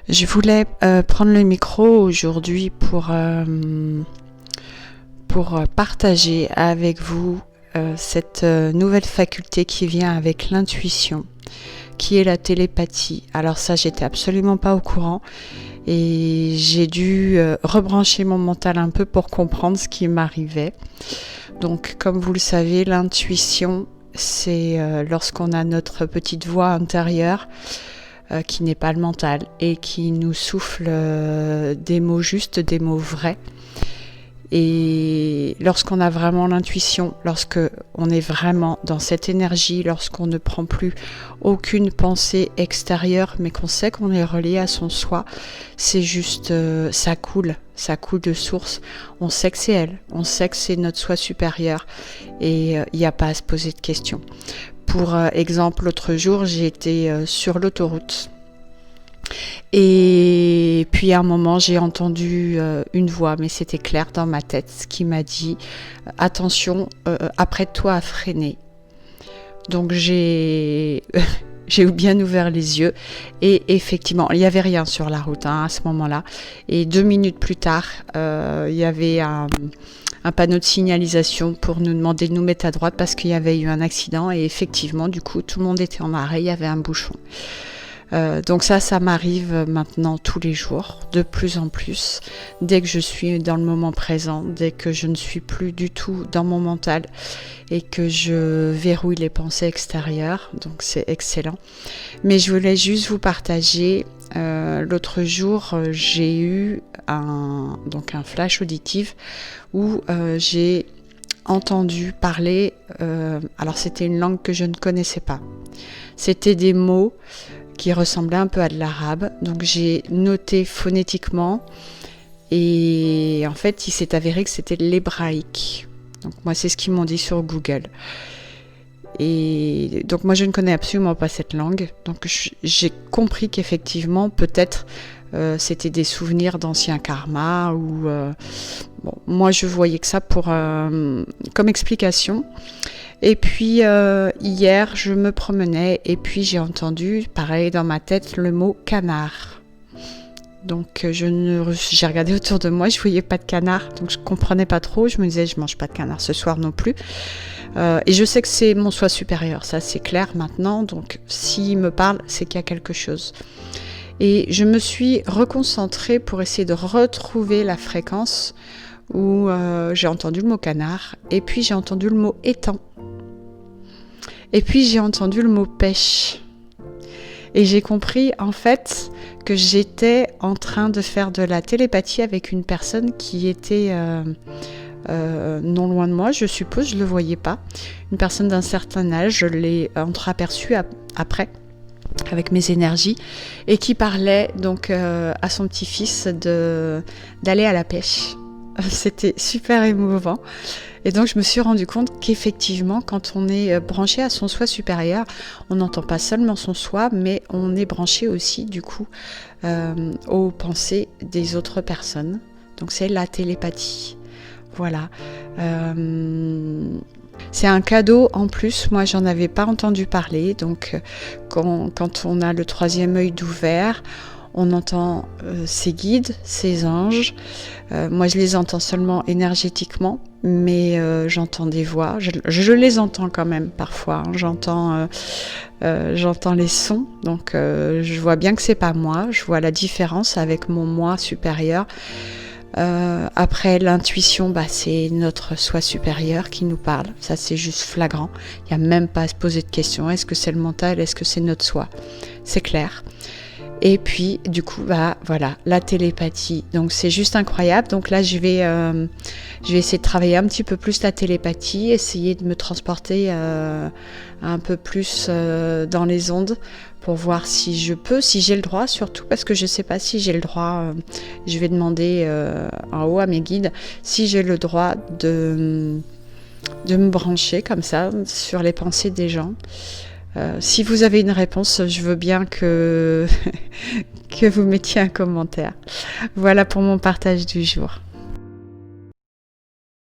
Je voulais prendre le micro aujourd'hui pour partager avec vous cette nouvelle faculté qui vient avec l'intuition, qui est la télépathie. Alors ça, j'étais absolument pas au courant et j'ai dû rebrancher mon mental un peu pour comprendre ce qui m'arrivait. Donc, comme vous le savez, l'intuition, c'est lorsqu'on a notre petite voix intérieure qui n'est pas le mental et qui nous souffle des mots justes, des mots vrais. Et lorsqu'on a vraiment l'intuition, lorsqu'on est vraiment dans cette énergie, lorsqu'on ne prend plus aucune pensée extérieure, mais qu'on sait qu'on est relié à son soi, c'est juste, ça coule de source. On sait que c'est elle, on sait que c'est notre soi supérieur et il n'y a pas à se poser de questions. Pour exemple, l'autre jour, j'ai été sur l'autoroute. Et puis à un moment, j'ai entendu une voix, mais c'était clair dans ma tête, qui m'a dit « Attention, apprête-toi à freiner ». Donc j'ai bien ouvert les yeux et effectivement, il n'y avait rien sur la route à ce moment-là. Et 2 minutes plus tard, il y avait un panneau de signalisation pour nous demander de nous mettre à droite parce qu'il y avait eu un accident et effectivement, du coup, tout le monde était en arrêt, il y avait un bouchon. Donc ça m'arrive maintenant tous les jours, de plus en plus, dès que je suis dans le moment présent, dès que je ne suis plus du tout dans mon mental et que je verrouille les pensées extérieures, donc c'est excellent. Mais je voulais juste vous partager, l'autre jour j'ai eu un flash auditif où j'ai entendu parler, alors c'était une langue que je ne connaissais pas, c'était des mots qui ressemblait un peu à de l'arabe. Donc j'ai noté phonétiquement et en fait il s'est avéré que c'était l'hébraïque. Donc moi c'est ce qu'ils m'ont dit sur Google. Et donc moi je ne connais absolument pas cette langue. Donc j'ai compris qu'effectivement peut-être c'était des souvenirs d'anciens karmas ou bon, moi je voyais que ça pour comme explication. Et puis hier, je me promenais et puis j'ai entendu, pareil dans ma tête, le mot canard. Donc j'ai regardé autour de moi, je voyais pas de canard, donc je comprenais pas trop. Je me disais, je mange pas de canard ce soir non plus. Et je sais que c'est mon soi supérieur, ça c'est clair maintenant. Donc s'il me parle, c'est qu'il y a quelque chose. Et je me suis reconcentrée pour essayer de retrouver la fréquence où j'ai entendu le mot canard et puis j'ai entendu le mot étang. Et puis j'ai entendu le mot pêche. Et j'ai compris en fait que j'étais en train de faire de la télépathie avec une personne qui était non loin de moi, je suppose, je ne le voyais pas. Une personne d'un certain âge, je l'ai entreaperçue après avec mes énergies et qui parlait donc à son petit-fils d'aller à la pêche. C'était super émouvant. Et donc, je me suis rendu compte qu'effectivement, quand on est branché à son soi supérieur, on n'entend pas seulement son soi, mais on est branché aussi, du coup, aux pensées des autres personnes. Donc, c'est la télépathie. Voilà. C'est un cadeau en plus. Moi, j'en avais pas entendu parler. Donc, quand on a le 3e œil d'ouvert, on entend ses guides, ses anges. Moi, je les entends seulement énergétiquement, mais j'entends des voix. Je les entends quand même parfois. Hein. J'entends les sons. Donc, je vois bien que c'est pas moi. Je vois la différence avec mon moi supérieur. Après, l'intuition, c'est notre soi supérieur qui nous parle. Ça, c'est juste flagrant. Il n'y a même pas à se poser de questions. Est-ce que c'est le mental? Est-ce que c'est notre soi? C'est clair. Et puis, du coup, voilà, la télépathie. Donc, c'est juste incroyable. Donc là, je vais essayer de travailler un petit peu plus la télépathie, essayer de me transporter un peu plus dans les ondes pour voir si je peux, si j'ai le droit, surtout parce que je ne sais pas si j'ai le droit. Je vais demander en haut à mes guides si j'ai le droit de me brancher comme ça sur les pensées des gens. Si vous avez une réponse, je veux bien que vous mettiez un commentaire. Voilà pour mon partage du jour.